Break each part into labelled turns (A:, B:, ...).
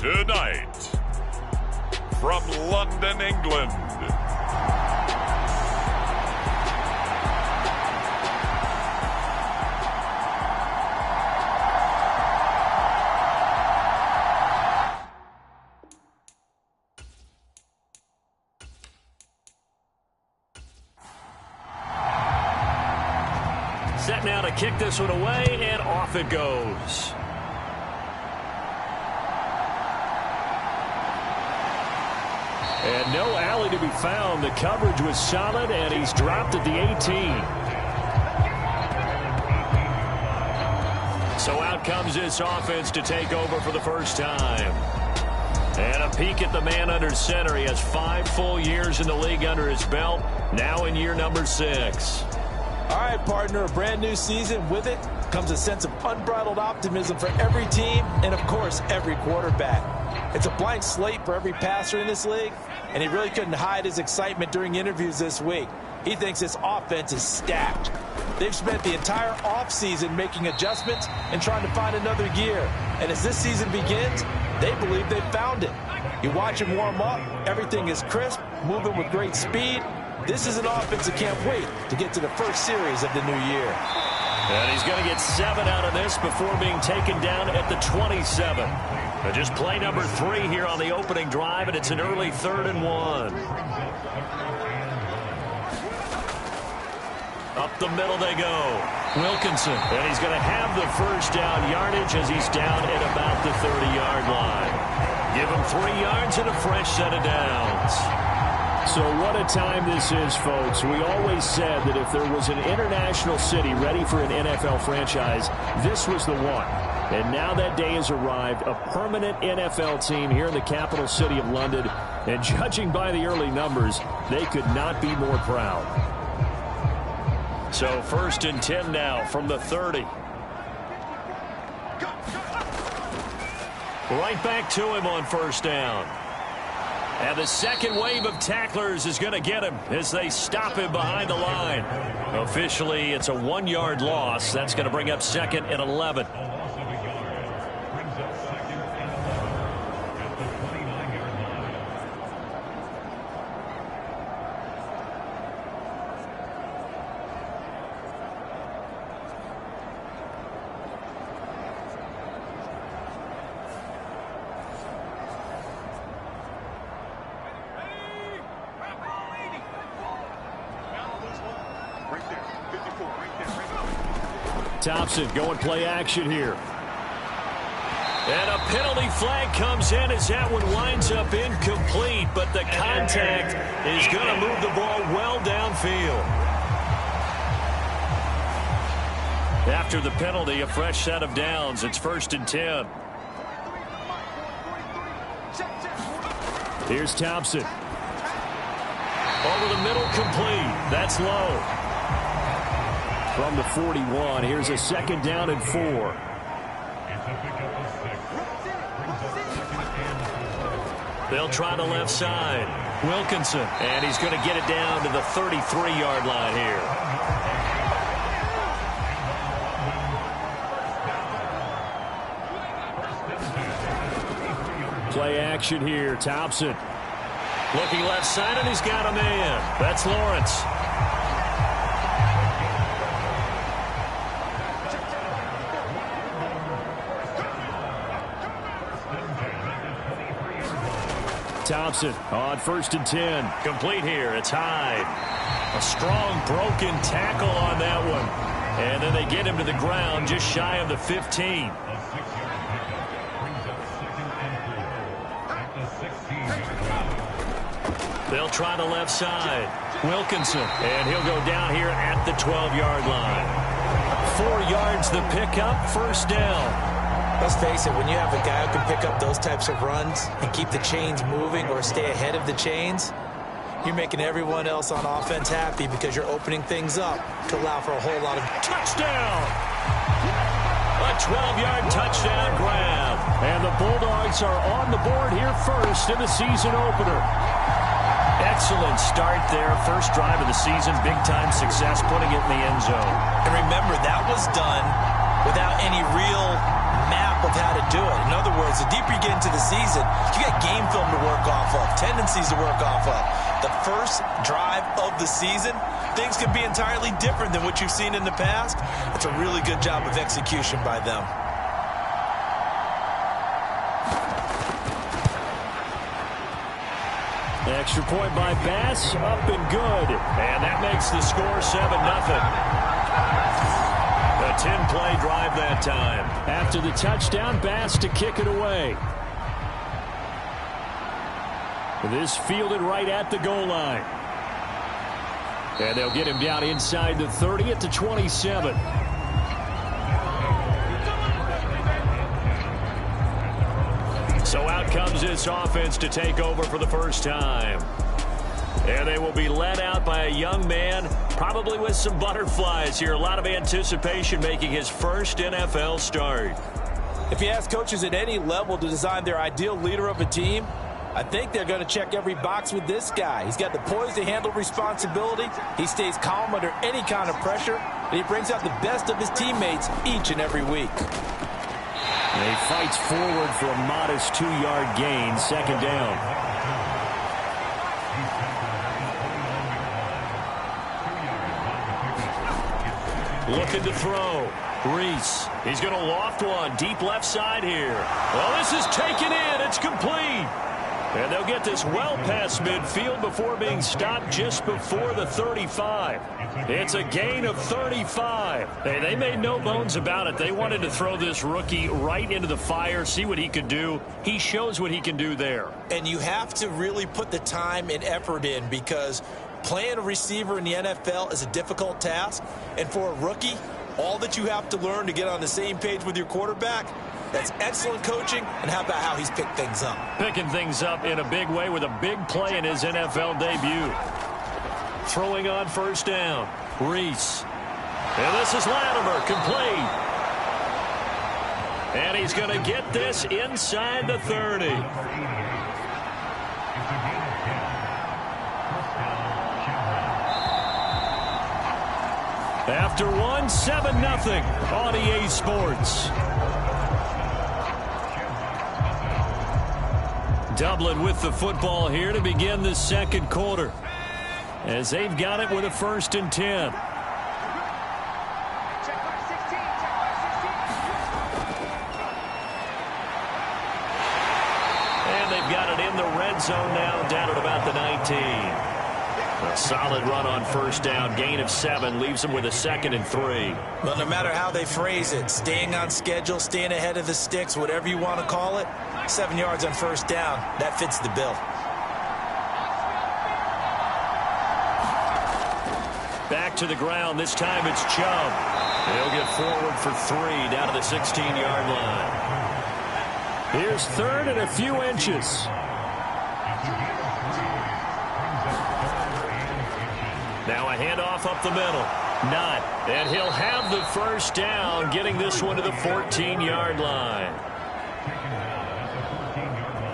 A: Tonight, from London, England,
B: set now to kick this one away, and off it goes. And no alley to be found. The coverage was solid, and he's dropped at the 18. So out comes this offense to take over for the first time. And a peek at the man under center. He has 5 full years in the league under his belt, now in year number 6.
C: All right, partner, a brand new season. With it comes a sense of unbridled optimism for every team and, of course, every quarterback. It's a blank slate for every passer in this league, and he really couldn't hide his excitement during interviews this week. He thinks this offense is stacked. They've spent the entire offseason making adjustments and trying to find another gear. And as this season begins, they believe they've found it. You watch him warm up, everything is crisp, moving with great speed. This is an offense that can't wait to get to the first series of the new year.
B: And he's going to get 7 out of this before being taken down at the 27. Just play number 3 here on the opening drive, and it's an early 3rd and 1. Up the middle they go. Wilkinson. And he's going to have the first down yardage as he's down at about the 30-yard line. Give him 3 yards and a fresh set of downs. So what a time this is, folks. We always said that if there was an international city ready for an NFL franchise, this was the one. And now that day has arrived, a permanent NFL team here in the capital city of London. And judging by the early numbers, they could not be more proud. So 1st and 10 now from the 30. Right back to him on 1st down. And the second wave of tacklers is going to get him as they stop him behind the line. Officially, it's a 1-yard loss. That's going to bring up 2nd and 11. Thompson going play action here. And a penalty flag comes in as that one winds up incomplete, but the contact is going to move the ball well downfield. After the penalty, a fresh set of downs. It's 1st and 10. Here's Thompson. Over the middle, complete. That's low. From the 41, here's a 2nd down and 4. They'll try the left side. Wilkinson, and he's going to get it down to the 33-yard line here. Play action here. Thompson looking left side, and he's got a man. That's Lawrence. Thompson on 1st and 10. Complete here. It's Hyde. A strong broken tackle on that one. And then they get him to the ground just shy of the 15. They'll try the left side. Wilkinson. And he'll go down here at the 12-yard line. 4 yards the pickup. 1st down.
C: Let's face it, when you have a guy who can pick up those types of runs and keep the chains moving or stay ahead of the chains, you're making everyone else on offense happy because you're opening things up to allow for a whole lot of
B: touchdown. A 12-yard touchdown grab. And the Bulldogs are on the board here first in the season opener. Excellent start there. First drive of the season. Big-time success putting it in the end zone.
C: And remember, that was done without any real map of how to do it. In other words, the deeper you get into the season, you got game film to work off of, tendencies to work off of. The first drive of the season, things can be entirely different than what you've seen in the past. It's a really good job of execution by them.
B: Extra point by Bass, up and good. And that makes the score 7-0. A 10-play drive that time. After the touchdown, Bass to kick it away. This fielded right at the goal line. And they'll get him down inside the 30 at the 27. So out comes this offense to take over for the first time. And they will be led out by a young man, probably with some butterflies here. A lot of anticipation making his first NFL start.
C: If you ask coaches at any level to design their ideal leader of a team, I think they're going to check every box with this guy. He's got the poise to handle responsibility. He stays calm under any kind of pressure, and he brings out the best of his teammates each and every week.
B: And he fights forward for a modest 2-yard gain, second down. Looking to throw. Reese. He's going to loft one deep left side here. Well, this is taken in. It's complete. And they'll get this well past midfield before being stopped just before the 35. It's a gain of 35. Hey, they made no bones about it. They wanted to throw this rookie right into the fire, see what he could do. He shows what he can do there.
C: And you have to really put the time and effort in, because playing a receiver in the NFL is a difficult task. And for a rookie, all that you have to learn to get on the same page with your quarterback, that's excellent coaching. And how about how he's picked things up?
B: Picking things up in a big way with a big play in his NFL debut. Throwing on first down. Reese. And this is Latimer, complete. And he's going to get this inside the 30. After one, 7-0 on EA Sports. Dublin with the football here to begin the second quarter, as they've got it with a 1st and 10. And they've got it in the red zone now, down at about the 19. A solid run on first down, gain of 7, leaves them with a 2nd and 3.
C: Well, no matter how they phrase it, staying on schedule, staying ahead of the sticks, whatever you want to call it, 7 yards on first down, that fits the bill.
B: Back to the ground, this time it's Chubb. He'll get forward for 3 down to the 16-yard line. Here's 3rd and a few inches. Now a handoff up the middle. Not. And he'll have the first down, getting this one to the 14-yard line.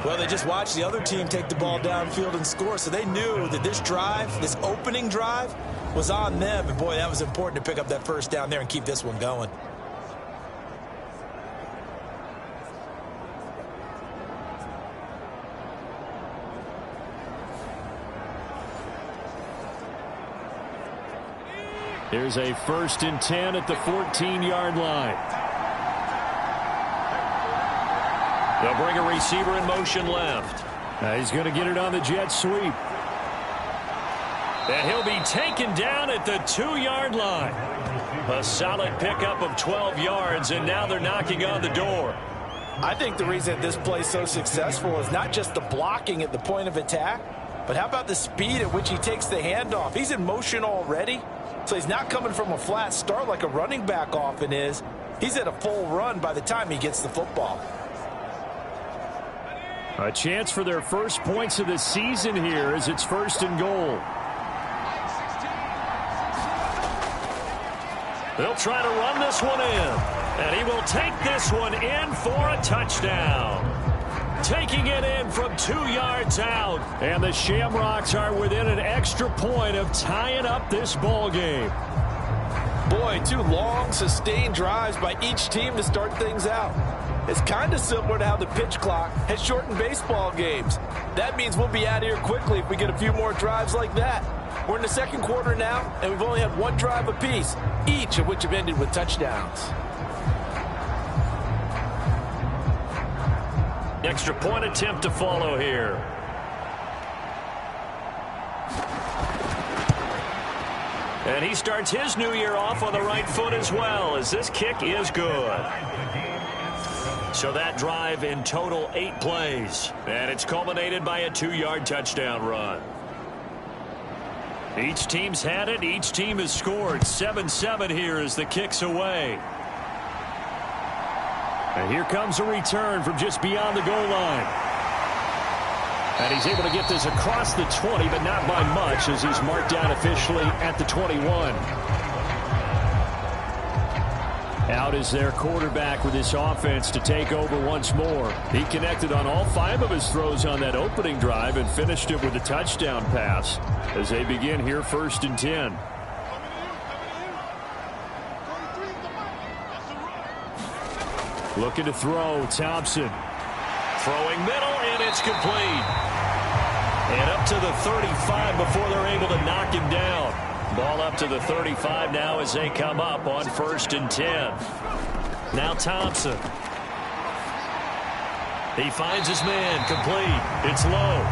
C: Well, they just watched the other team take the ball downfield and score, so they knew that this drive, this opening drive, was on them. And, boy, that was important to pick up that first down there and keep this one going.
B: Here's a 1st and 10 at the 14-yard line. They'll bring a receiver in motion left. He's going to get it on the jet sweep. And he'll be taken down at the 2-yard line. A solid pickup of 12 yards, and now they're knocking on the door.
C: I think the reason this play is so successful is not just the blocking at the point of attack, but how about the speed at which he takes the handoff? He's in motion already, so he's not coming from a flat start like a running back often is. He's at a full run by the time he gets the football.
B: A chance for their first points of the season here as it's 1st and goal. They'll try to run this one in, and he will take this one in for a touchdown. Taking it in from 2 yards out, and the Shamrocks are within an extra point of tying up this ball game.
C: Boy, 2 long, sustained drives by each team to start things out. It's kind of similar to how the pitch clock has shortened baseball games. That means we'll be out of here quickly if we get a few more drives like that. We're in the second quarter now, and we've only had one drive apiece, each of which have ended with touchdowns.
B: Extra point attempt to follow here. And he starts his new year off on the right foot as well, as this kick is good. So that drive in total 8 plays. And it's culminated by a 2-yard touchdown run. Each team's had it. Each team has scored. 7-7 here as the kick's away. And here comes a return from just beyond the goal line. And he's able to get this across the 20, but not by much, as he's marked down officially at the 21. Out is their quarterback with this offense to take over once more. He connected on all 5 of his throws on that opening drive and finished it with a touchdown pass as they begin here 1st and 10. Looking to throw, Thompson. Throwing middle, and it's complete. And up to the 35 before they're able to knock him down. Ball up to the 35 now as they come up on 1st and 10. Now Thompson. He finds his man, complete. It's low.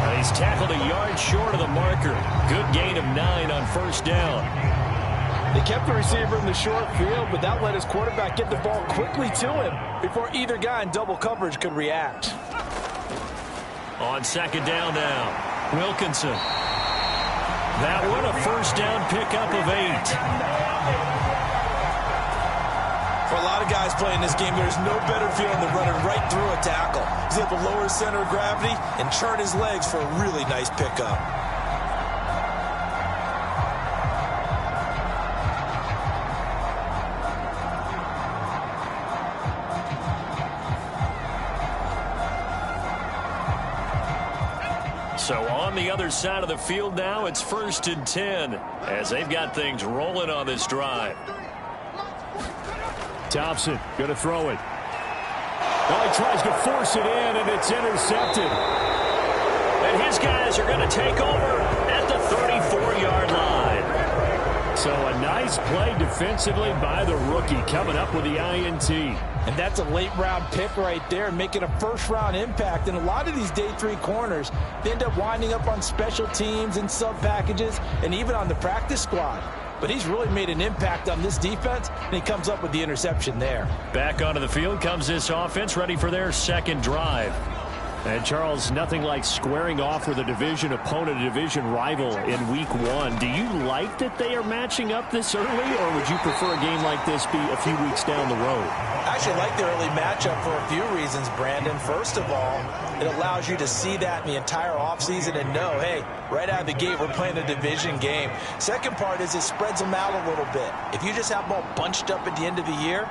B: And he's tackled a yard short of the marker. Good gain of 9 on 1st down.
C: They kept the receiver in the short field, but that let his quarterback get the ball quickly to him before either guy in double coverage could react.
B: On 2nd down now, Wilkinson. That one a 1st down pickup of 8.
C: For a lot of guys playing this game, there's no better feeling than running right through a tackle. He's able to lower his center of gravity and turn his legs for a really nice pickup.
B: So on the other side of the field now, it's 1st and 10 as they've got things rolling on this drive. Thompson going to throw it. Well, he tries to force it in, and it's intercepted. And his guys are going to take over at the 34-yard line. So a nice play defensively by the rookie coming up with the INT.
C: And that's a late-round pick right there, making a first-round impact. And a lot of these day 3 corners, they end up winding up on special teams and sub-packages and even on the practice squad. But he's really made an impact on this defense, and he comes up with the interception there.
B: Back onto the field comes this offense, ready for their 2nd drive. And, Charles, nothing like squaring off with a division opponent, a division rival in Week 1. Do you like that they are matching up this early, or would you prefer a game like this be a few weeks down the road?
C: I actually like the early matchup for a few reasons, Brandon. First of all, it allows you to see that in the entire offseason and know, hey, right out of the gate, we're playing a division game. Second part is it spreads them out a little bit. If you just have them all bunched up at the end of the year,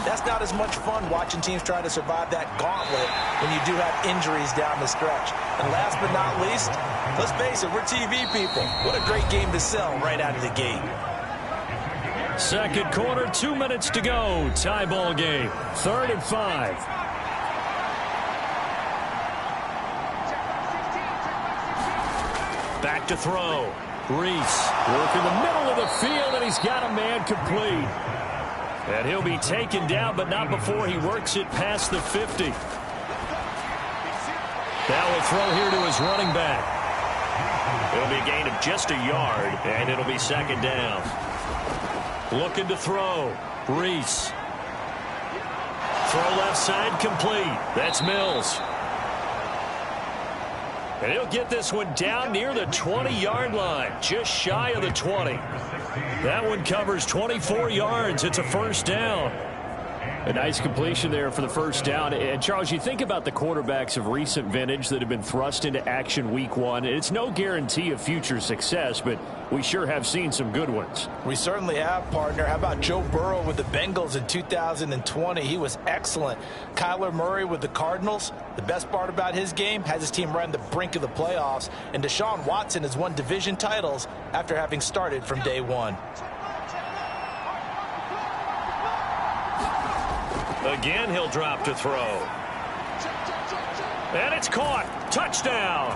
C: that's not as much fun watching teams try to survive that gauntlet when you do have injuries down the stretch. And last but not least, let's face it, we're TV people. What a great game to sell right out of the gate.
B: 2nd quarter, 2 minutes to go. Tie ball game. 3rd and 5. Back to throw. Reese working the middle of the field, and he's got a man complete. And he'll be taken down, but not before he works it past the 50. Now will throw here to his running back. It'll be a gain of just a yard, and it'll be 2nd down. Looking to throw. Reese. Throw left side complete. That's Mills. And he'll get this one down near the 20-yard line, just shy of the 20. That one covers 24 yards. It's a 1st down. A nice completion there for the 1st down. And, Charles, you think about the quarterbacks of recent vintage that have been thrust into action Week 1. It's no guarantee of future success, but we sure have seen some good ones.
C: We certainly have, partner. How about Joe Burrow with the Bengals in 2020? He was excellent. Kyler Murray with the Cardinals. The best part about his game, has his team right on the brink of the playoffs. And Deshaun Watson has won division titles after having started from day 1.
B: Again, he'll drop to throw. And it's caught. Touchdown.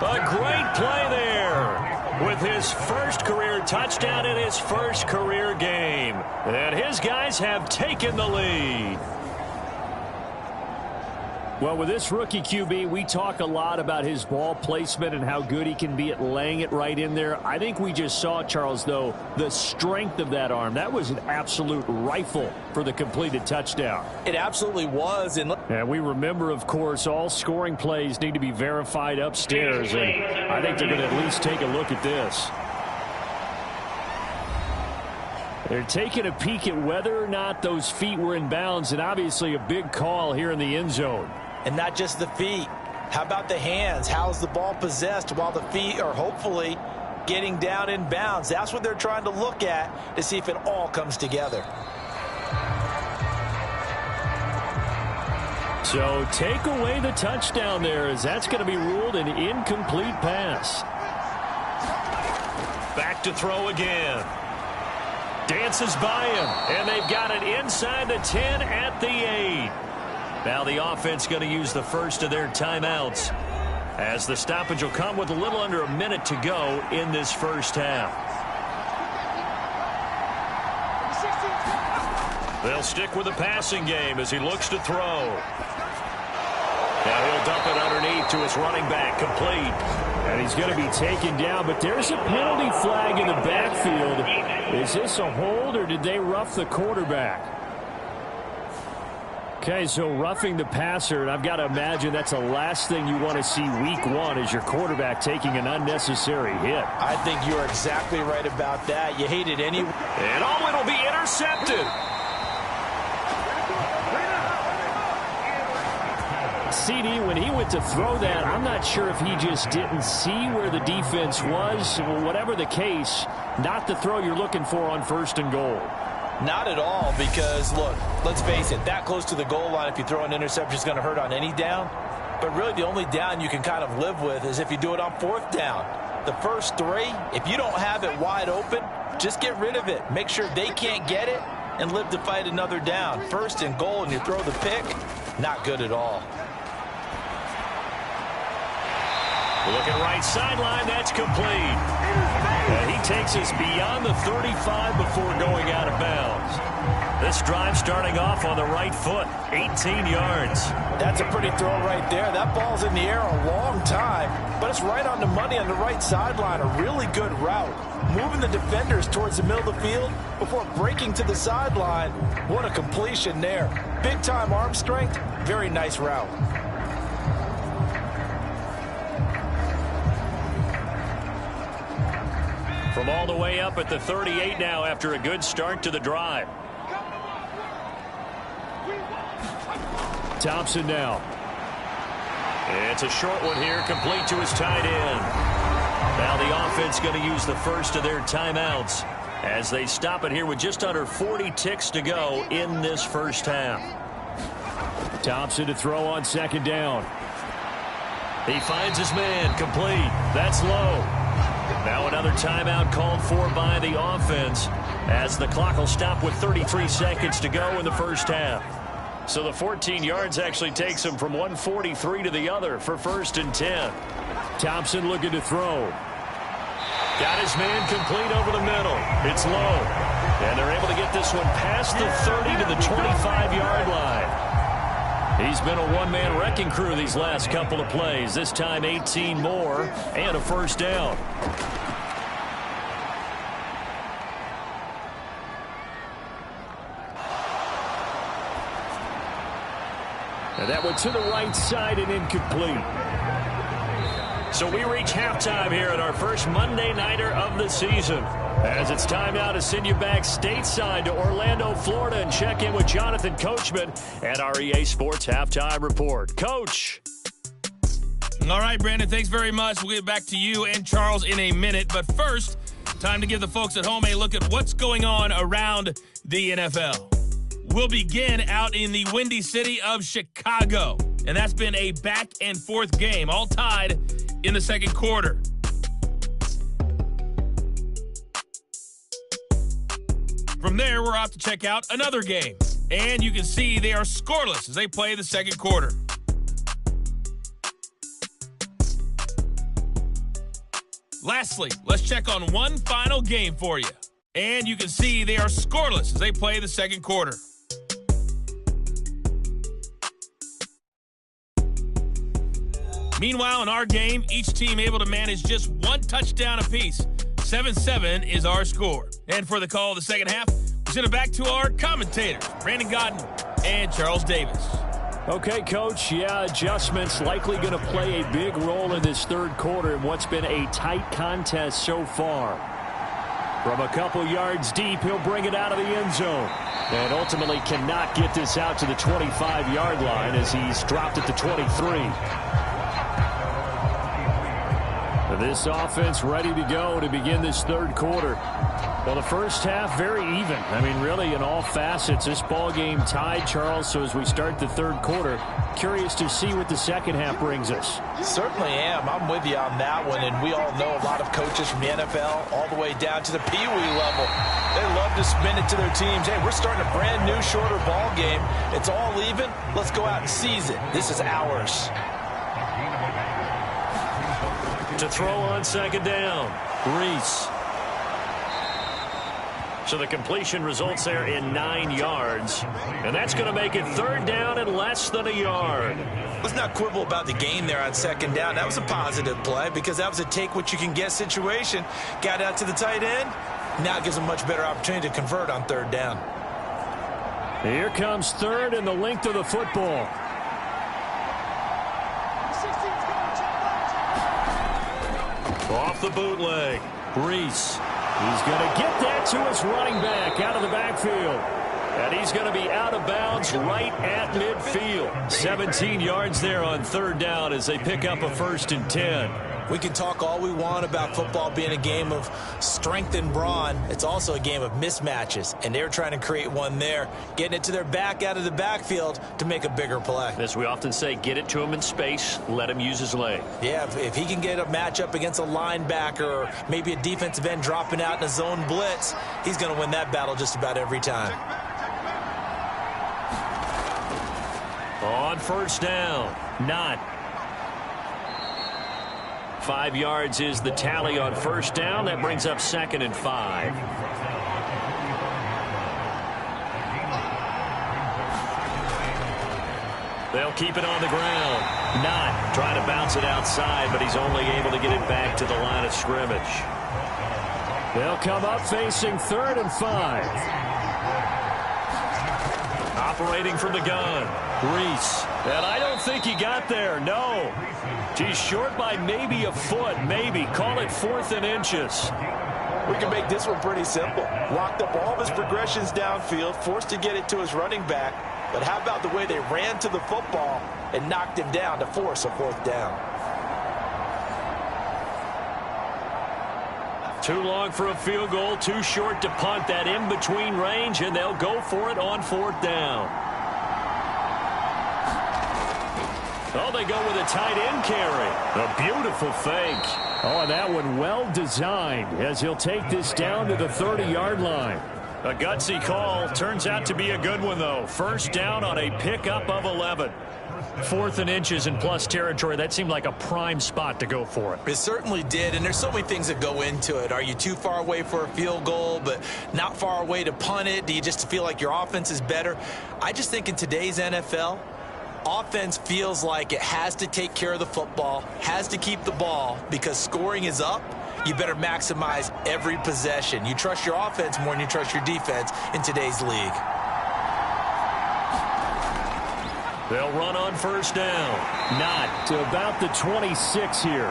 B: A great play there with his first career touchdown in his first career game. And his guys have taken the lead.
D: Well, with this rookie QB, we talk a lot about his ball placement and how good he can be at laying it right in there. I think we just saw, Charles, though, the strength of that arm. That was an absolute rifle for the completed touchdown.
C: It absolutely was. And
D: we remember, of course, all scoring plays need to be verified upstairs, and I think they're going to at least take a look at this. They're taking a peek at whether or not those feet were in bounds, and obviously a big call here in the end zone.
C: And not just the feet. How about the hands? How's the ball possessed while the feet are hopefully getting down in bounds? That's what they're trying to look at to see if it all comes together.
D: So take away the touchdown there, as that's going to be ruled an incomplete pass.
B: Back to throw again. Dances by him, and they've got it inside the 10 at the 8. Now the offense going to use the first of their timeouts, as the stoppage will come with a little under a minute to go in this first half. They'll stick with the passing game as he looks to throw. Now he'll dump it underneath to his running back, complete.
D: And he's going to be taken down, but there's a penalty flag in the backfield. Is this a hold, or did they rough the quarterback? Okay, so roughing the passer, and I've got to imagine that's the last thing you want to see week one, is your quarterback taking an unnecessary hit.
C: I think you're exactly right about that. You hate it anyway.
B: And it'll be intercepted.
D: CD, when he went to throw that, I'm not sure if he just didn't see where the defense was. Whatever the case, not the throw you're looking for on 1st and goal.
C: Not at all, because, look, let's face it, that close to the goal line, if you throw an interception, is going to hurt on any down. But really, the only down you can kind of live with is if you do it on 4th down. The first 3, if you don't have it wide open, just get rid of it. Make sure they can't get it and live to fight another down. 1st and goal, and you throw the pick, not good at all.
B: Looking right sideline, that's complete. And he takes us beyond the 35 before going out of bounds. This drive starting off on the right foot, 18 yards.
C: That's a pretty throw right there. That ball's in the air a long time, but it's right on the money on the right sideline. A really good route. Moving the defenders towards the middle of the field before breaking to the sideline. What a completion there. Big-time arm strength. Very nice route.
B: From all the way up at the 38 now after a good start to the drive.
D: Thompson now.
B: It's a short one here, complete to his tight end. Now the offense going to use the first of their timeouts as they stop it here with just under 40 ticks to go in this first half.
D: Thompson to throw on 2nd down.
B: He finds his man, complete. That's low. Now another timeout called for by the offense as the clock will stop with 33 seconds to go in the first half. So the 14 yards actually takes him from 143 to the other for 1st and 10.
D: Thompson looking to throw.
B: Got his man complete over the middle. It's low. And they're able to get this one past the 30 to the 25-yard line. He's been a one-man wrecking crew these last couple of plays. This time 18 more and a 1st down.
D: And that went to the right side and incomplete.
B: So we reach halftime here at our first Monday Nighter of the season. As it's time now to send you back stateside to Orlando, Florida, and check in with Jonathan Coachman at our EA Sports Halftime Report. Coach.
E: All right, Brandon, thanks very much. We'll get back to you and Charles in a minute. But first, time to give the folks at home a look at what's going on around the NFL. We'll begin out in the windy city of Chicago. And that's been a back-and-forth game, all tied in the second quarter. From there, we're off to check out another game. And you can see they are scoreless as they play the second quarter. Lastly, let's check on one final game for you. And you can see they are scoreless as they play the second quarter. Meanwhile, in our game, each team able to manage just one touchdown apiece. 7-7 is our score. And for the call of the second half, we send it back to our commentators, Brandon Godden and Charles Davis.
D: Okay, Coach, adjustments likely going to play a big role in this third quarter in what's been a tight contest so far. From a couple yards deep, he'll bring it out of the end zone. And ultimately cannot get this out to the 25-yard line as he's dropped at the 23. This offense ready to go to begin this third quarter. Well, the first half, very even. I mean, really, in all facets, this ball game tied, Charles. So as we start the third quarter, curious to see what the second half brings us.
C: Certainly am. I'm with you on that one. And we all know a lot of coaches from the NFL all the way down to the Pee Wee level. They love to spin it to their teams. Hey, we're starting a brand new, shorter ball game. It's all even. Let's go out and seize it. This is ours.
B: To throw on second down, Reese. So the completion results there in 9 yards. And that's going to make it third down and less than a yard.
C: Let's not quibble about the gain there on second down. That was a positive play because that was a take-what-you-can-get situation. Got out to the tight end. Now it gives them a much better opportunity to convert on third down.
D: Here comes third and the length of the football.
B: Off the bootleg, Reese.
D: He's going to get that to his running back out of the backfield. And he's going to be out of bounds right at midfield. 17 yards there on third down as they pick up a 1st and 10.
C: We can talk all we want about football being a game of strength and brawn. It's also a game of mismatches, and they're trying to create one there, getting it to their back out of the backfield to make a bigger play.
B: As we often say, get it to him in space, let him use his leg.
C: Yeah, if he can get a matchup against a linebacker or maybe a defensive end dropping out in a zone blitz, he's going to win that battle just about every time.
B: On first down, not. 5 yards is the tally on first down. That brings up 2nd and 5. They'll keep it on the ground. Not trying to bounce it outside, but he's only able to get it back to the line of scrimmage.
D: They'll come up facing 3rd and 5.
B: Operating from the gun, Reese. And I don't think he got there, no. He's short by maybe a foot, maybe. Call it 4th and inches.
C: We can make this one pretty simple. Locked up all of his progressions downfield, forced to get it to his running back. But how about the way they ran to the football and knocked him down to force a 4th down?
B: Too long for a field goal, too short to punt. That in-between range, and they'll go for it on 4th down. Oh, they go with a tight end carry. A beautiful fake.
D: Oh, and that one well designed as he'll take this down to the 30-yard line.
B: A gutsy call. Turns out to be a good one, though. First down on a pickup of 11. 4th and inches in plus territory. That seemed like a prime spot to go for it.
C: It certainly did, and there's so many things that go into it. Are you too far away for a field goal, but not far away to punt it? Do you just feel like your offense is better? I just think in today's NFL, offense feels like it has to take care of the football, has to keep the ball, because scoring is up. You better maximize every possession. You trust your offense more than you trust your defense in today's league.
B: They'll run on first down.
D: Not to about the 26 here.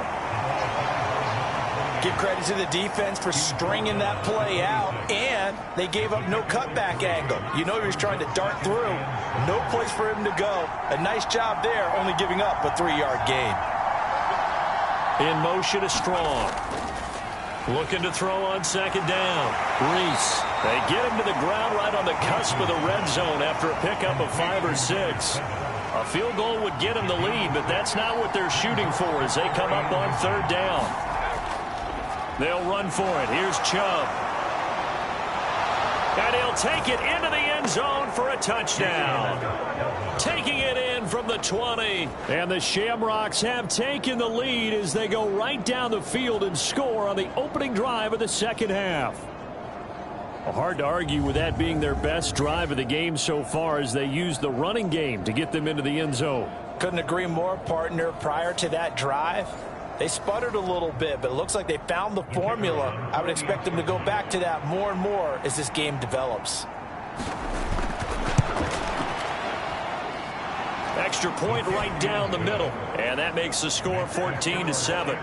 C: Give credit to the defense for stringing that play out, and they gave up no cutback angle. You know he was trying to dart through. No place for him to go. A nice job there, only giving up a 3-yard gain.
B: In motion is Strong. Looking to throw on second down. Reese. They get him to the ground right on the cusp of the red zone after a pickup of 5 or 6. A field goal would get him the lead, but that's not what they're shooting for as they come up on third down. They'll run for it. Here's Chubb. And he'll take it into the end end zone for a touchdown. Taking it in from the 20.
D: And the Shamrocks have taken the lead as they go right down the field and score on the opening drive of the second half. Well, hard to argue with that being their best drive of the game so far as they use the running game to get them into the end zone.
C: Couldn't agree more, partner. Prior to that drive, they sputtered a little bit, but it looks like they found the formula. I would expect them to go back to that more and more as this game develops.
B: Extra point right down the middle, and that makes the score 14-7.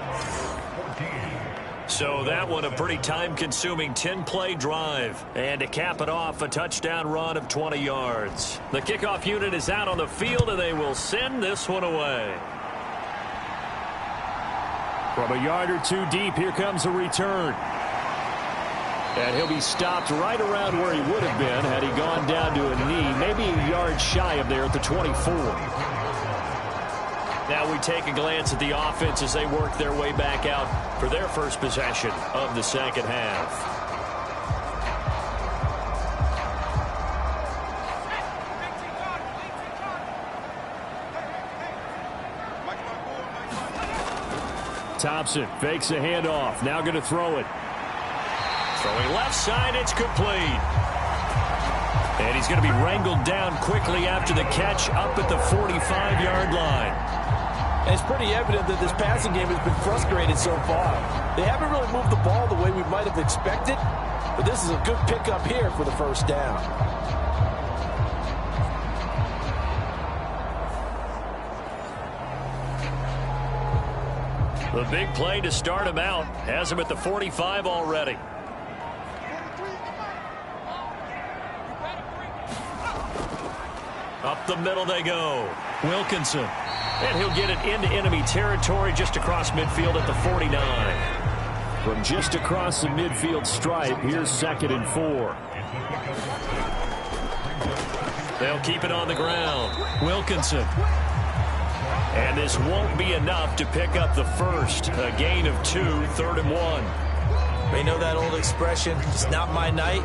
B: So that one a pretty time-consuming 10-play drive. And to cap it off, a touchdown run of 20 yards. The kickoff unit is out on the field, and they will send this one away.
D: From a yard or two deep, here comes a return. And he'll be stopped right around where he would have been had he gone down to a knee, maybe a yard shy of there at the 24. Now we take a glance at the offense as they work their way back out for their first possession of the second half. Thompson fakes a handoff. Now going to throw it.
B: Throwing left side, it's complete. And he's going to be wrangled down quickly after the catch up at the 45-yard line.
C: And it's pretty evident that this passing game has been frustrated so far. They haven't really moved the ball the way we might have expected, but this is a good pickup here for the first down.
B: The big play to start him out has him at the 45 already. Up the middle they go. Wilkinson. And he'll get it into enemy territory just across midfield at the 49.
D: From just across the midfield stripe, here's 2nd and 4.
B: They'll keep it on the ground. Wilkinson. And this won't be enough to pick up the first. A gain of 2, 3rd and 1.
C: They know that old expression, it's not my night.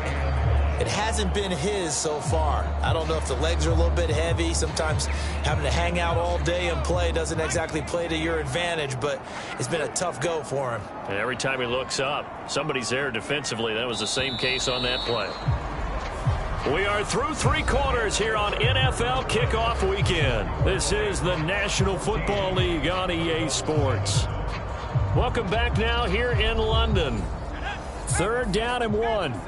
C: It hasn't been his so far. I don't know if the legs are a little bit heavy. Sometimes having to hang out all day and play doesn't exactly play to your advantage, but it's been a tough go for him.
B: And every time he looks up, somebody's there defensively. That was the same case on that play. We are through 3 quarters here on NFL Kickoff Weekend. This is the National Football League on EA Sports. Welcome back now here in London.
D: 3rd down and 1.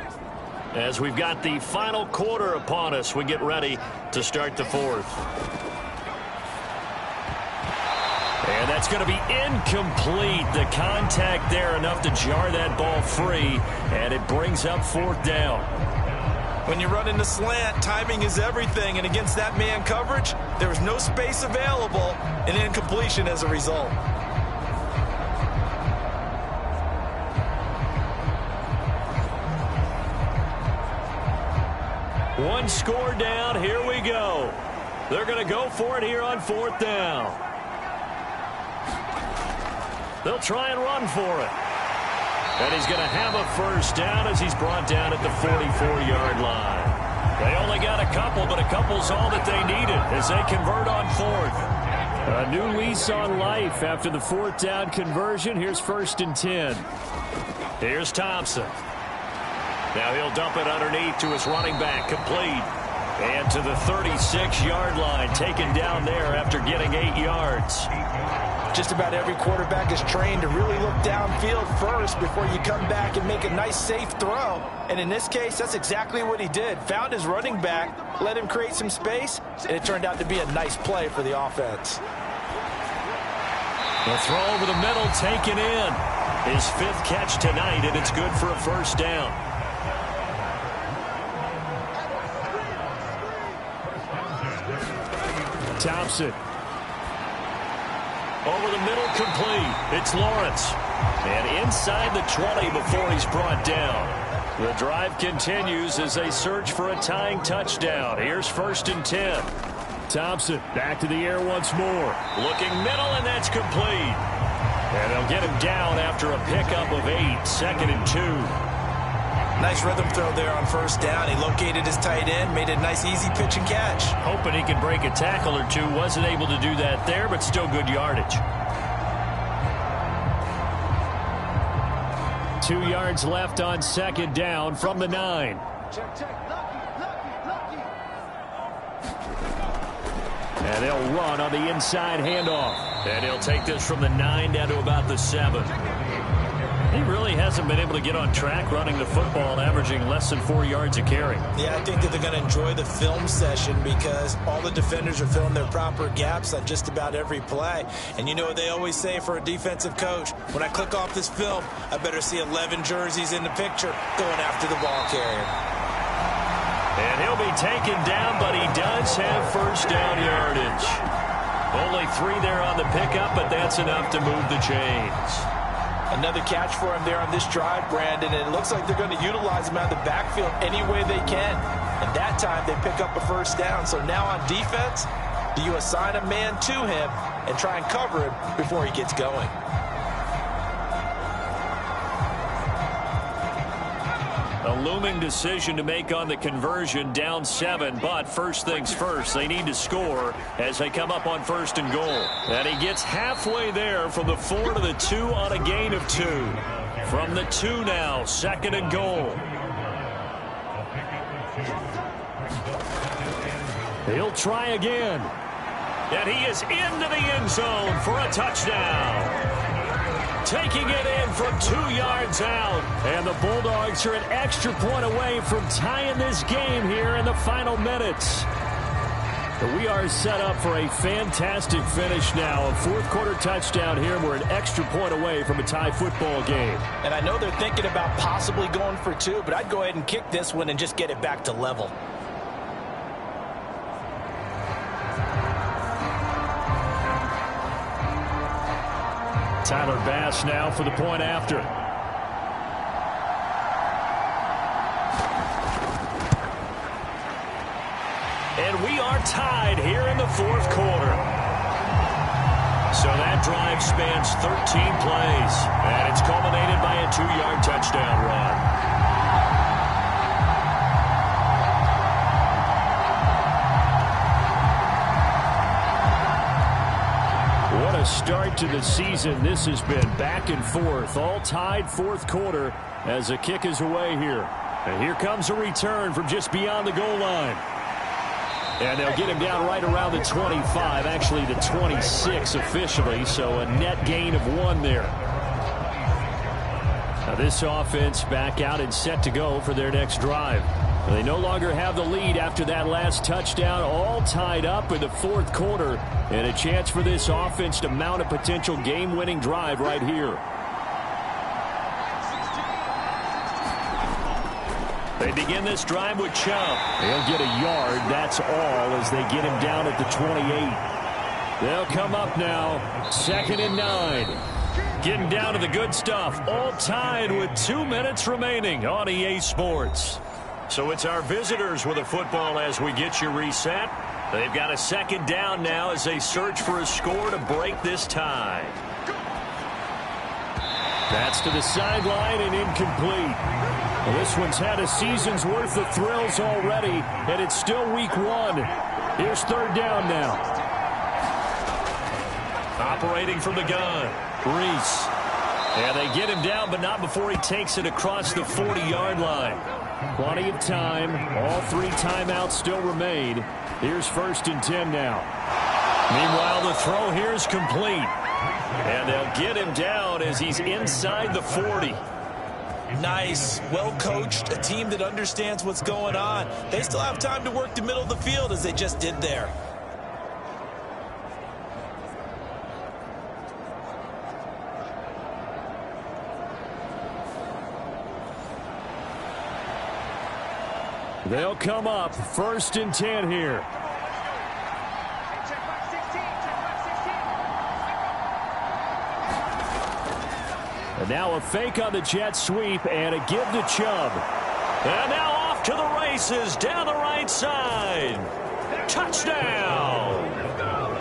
B: As we've got the final quarter upon us, we get ready to start the 4th. And that's going to be incomplete. The contact there enough to jar that ball free, and it brings up 4th down.
C: When you run into slant, timing is everything, and against that man coverage, there was no space available, and incompletion as a result.
B: One score down. Here we go. They're going to go for it here on 4th down. They'll try and run for it. And he's going to have a first down as he's brought down at the 44-yard line. They only got a couple, but a couple's all that they needed as they convert on 4th.
D: A new lease on life after the 4th down conversion. Here's 1st and 10.
B: Here's Thompson. Now he'll dump it underneath to his running back, complete. And to the 36-yard line, taken down there after getting 8 yards.
C: Just about every quarterback is trained to really look downfield first before you come back and make a nice, safe throw. And in this case, that's exactly what he did. Found his running back, let him create some space, and it turned out to be a nice play for the offense.
B: The throw over the middle, taken in. His 5th catch tonight, and it's good for a first down.
D: Thompson.
B: Over the middle, complete. It's Lawrence. And inside the 20 before he's brought down. The drive continues as they search for a tying touchdown. Here's 1st and 10.
D: Thompson back to the air once more.
B: Looking middle, and that's complete. And they'll get him down after a pickup of 8. 2nd and 2.
C: Nice rhythm throw there on first down. He located his tight end, made a nice easy pitch and catch.
D: Hoping he could break a tackle or two. Wasn't able to do that there, but still good yardage. 2 yards left on second down from the 9. And they'll run on the inside handoff. And he'll take this from the 9 down to about the 7. He really hasn't been able to get on track running the football, averaging less than 4 yards a carry.
C: Yeah, I think that they're going to enjoy the film session because all the defenders are filling their proper gaps on just about every play. And you know what they always say for a defensive coach? When I click off this film, I better see 11 jerseys in the picture going after the ball carrier.
B: And he'll be taken down, but he does have first down yardage. Only 3 there on the pickup, but that's enough to move the chains.
C: Another catch for him there on this drive, Brandon, and it looks like they're going to utilize him out of the backfield any way they can. And that time they pick up a first down. So now on defense, do you assign a man to him and try and cover him before he gets going?
B: A looming decision to make on the conversion, down 7, but first things first, they need to score as they come up on first and goal. And he gets halfway there from the 4 to the 2 on a gain of 2. From the 2 now, second and goal.
D: He'll try again.
B: And he is into the end zone for a touchdown. Taking it in from 2 yards out.
D: And the Bulldogs are an extra point away from tying this game here in the final minutes. But we are set up for a fantastic finish now. A fourth quarter touchdown here. We're an extra point away from a tie football game.
C: And I know they're thinking about possibly going for 2, but I'd go ahead and kick this one and just get it back to level.
D: Tyler Bass now for the point after.
B: And we are tied here in the fourth quarter. So that drive spans 13 plays. And it's culminated by a 2-yard touchdown run.
D: What a start to the season this has been. Back and forth, all tied fourth quarter as the kick is away here. And here comes a return from just beyond the goal line. And they'll get him down right around the 25, actually the 26 officially, so a net gain of 1 there. Now this offense back out and set to go for their next drive. They no longer have the lead after that last touchdown, all tied up in the fourth quarter, and a chance for this offense to mount a potential game-winning drive right here.
B: They begin this drive with Chubb.
D: They'll get a yard, that's all, as they get him down at the 28. They'll come up now, 2nd and 9.
B: Getting down to the good stuff, all tied with 2 minutes remaining on EA Sports. So it's our visitors with the football as we get you reset. They've got a second down now as they search for a score to break this tie.
D: That's to the sideline and incomplete. Well, this one's had a season's worth of thrills already, and it's still week 1. Here's third down now.
B: Operating from the gun, Reese.
D: And they get him down, but not before he takes it across the 40-yard line. Plenty of time. All 3 timeouts still remain. Here's 1st and 10 now.
B: Meanwhile, the throw here is complete. And they'll get him down as he's inside the 40.
C: Nice, well-coached, a team that understands what's going on. They still have time to work the middle of the field as they just did there.
D: They'll come up 1st and 10 here. And now a fake on the jet sweep and a give to Chubb.
B: And now off to the races down the right side. Touchdown.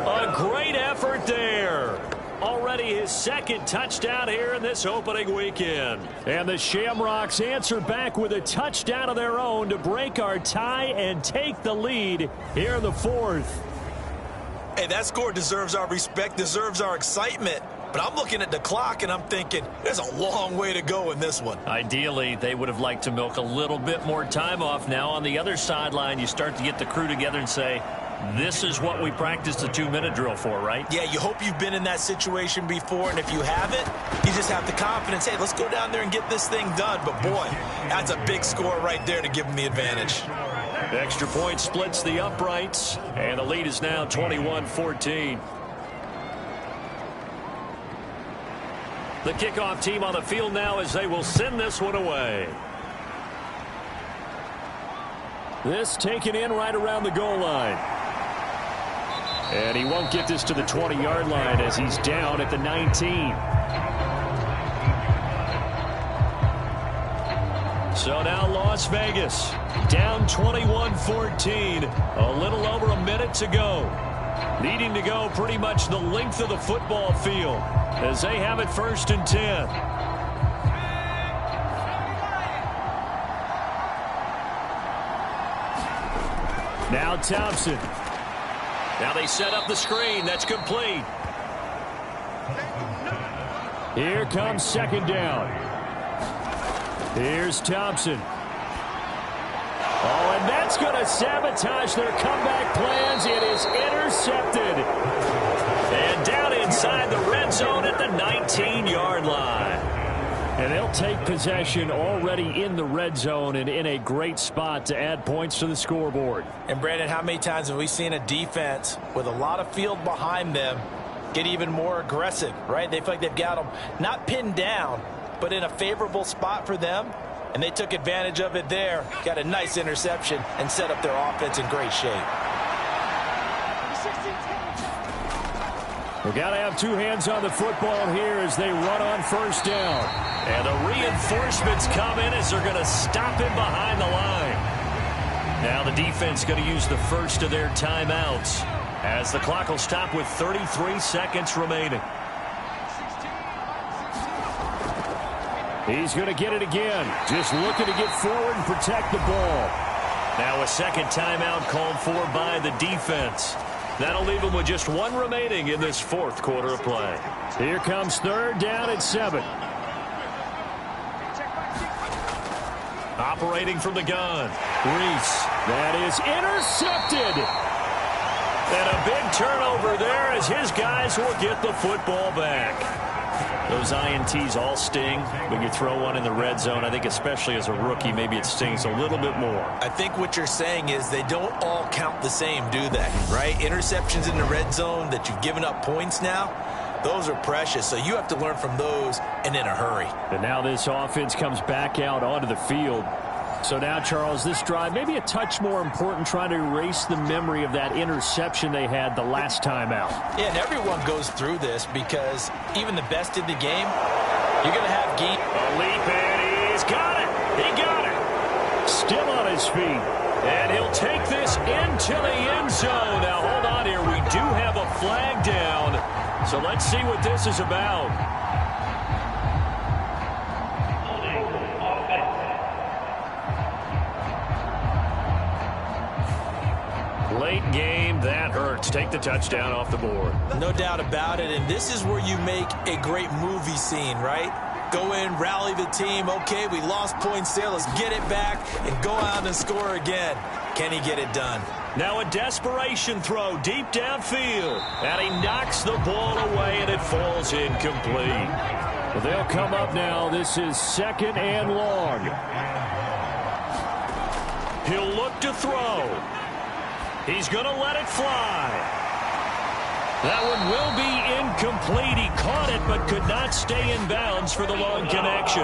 B: A great effort there. Already
D: already his second touchdown here in this opening weekend. And the Shamrocks answer back with a touchdown of their own to break our tie and take the lead here in the fourth.
C: Hey, that score deserves our respect, deserves our excitement. But I'm looking at the clock, and I'm thinking there's a long way to go in this one.
B: Ideally, they would have liked to milk a little bit more time off. Now, on the other sideline, you start to get the crew together and say, this is what we practiced the 2-minute drill for, right?
C: Yeah, you hope you've been in that situation before, and if you haven't, you just have the confidence, hey, let's go down there and get this thing done. But, boy, that's a big score right there to give them the advantage.
D: Extra point splits the uprights, and the lead is now 21-14. The kickoff team on the field now as they will send this one away. This taken in right around the goal line. And he won't get this to the 20-yard line as he's down at the 19. So now Las Vegas down 21-14. A little over a minute to go. Needing to go pretty much the length of the football field as they have it 1st and 10. Now Thompson. Now they set up the screen. That's complete. Here comes 2nd down. Here's Thompson. Oh, and that's going to sabotage their comeback plans. It is intercepted. And down inside the red zone at the 19-yard line. And they'll take possession already in the red zone and in a great spot to add points to the scoreboard.
C: And, Brandon, how many times have we seen a defense with a lot of field behind them get even more aggressive, right? They feel like they've got them not pinned down, but in a favorable spot for them. And they took advantage of it there, got a nice interception, and set up their offense in great shape.
D: We've got to have two hands on the football here as they run on 1st down. And the reinforcements come in as they're going to stop him behind the line. Now the defense going to use the first of their timeouts as the clock will stop with 33 seconds remaining. He's going to get it again. Just looking to get forward and protect the ball. Now a second timeout called for by the defense. That'll leave them with just one remaining in this 4th quarter of play. Here comes 3rd down at 7. Operating from the gun. Reese. That is intercepted. And a big turnover there as his guys will get the football back. Those INTs all sting, but you throw one in the red zone, I think especially as a rookie, maybe it stings a little bit more.
C: I think what you're saying is they don't all count the same, do they? Right? Interceptions in the red zone that you've given up points now, those are precious. So you have to learn from those and in a hurry.
D: And now this offense comes back out onto the field. So now, Charles, this drive maybe a touch more important, trying to erase the memory of that interception they had the last time out.
C: Yeah, and everyone goes through this because even the best in the game, you're going to have game.
D: A leap, and he's got it. He got it. Still on his feet. And he'll take this into the end zone. Now, hold on here. We do have a flag down. So let's see what this is about. Late game, that hurts. Take the touchdown off the board.
C: No doubt about it, and this is where you make a great movie scene, right? Go in, rally the team. Okay, we lost points there. Let's get it back and go out and score again. Can he get it done?
D: Now a desperation throw deep downfield. And he knocks the ball away, and it falls incomplete. Well, they'll come up now. This is 2nd and long. He'll look to throw. He's going to let it fly. That one will be incomplete. He caught it but could not stay in bounds for the long connection.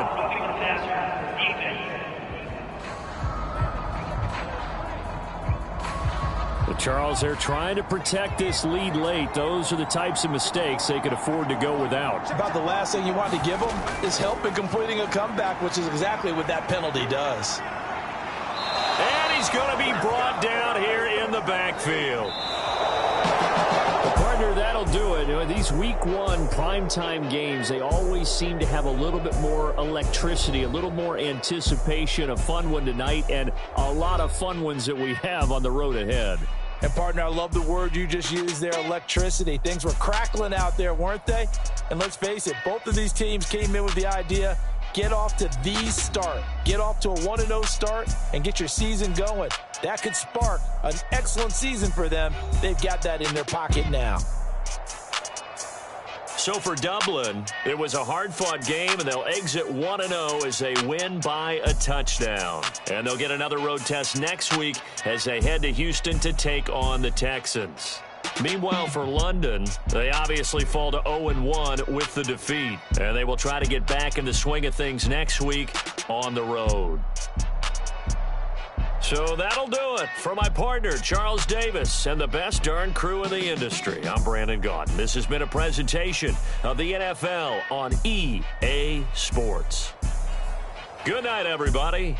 D: Well, Charles, they're trying to protect this lead late. Those are the types of mistakes they could afford to go without.
C: About the last thing you want to give them is help in completing a comeback, which is exactly what that penalty does.
D: And he's going to be brought down here in the backfield. The partner, that'll do it. You know, these week one primetime games, they always seem to have a little bit more electricity, a little more anticipation. A fun one tonight, and a lot of fun ones that we have on the road ahead.
C: And, partner, I love the word you just used there, electricity. Things were crackling out there, weren't they? And let's face it, both of these teams came in with the idea, get off to the start. Get off to a 1-0 start and get your season going. That could spark an excellent season for them. They've got that in their pocket now.
B: So for Dublin, it was a hard-fought game, and they'll exit 1-0 as they win by a touchdown. And they'll get another road test next week as they head to Houston to take on the Texans. Meanwhile, for London, they obviously fall to 0-1 with the defeat. And they will try to get back in the swing of things next week on the road. So that'll do it for my partner, Charles Davis, and the best darn crew in the industry. I'm Brandon Gaudin. This has been a presentation of the NFL on EA Sports. Good night, everybody.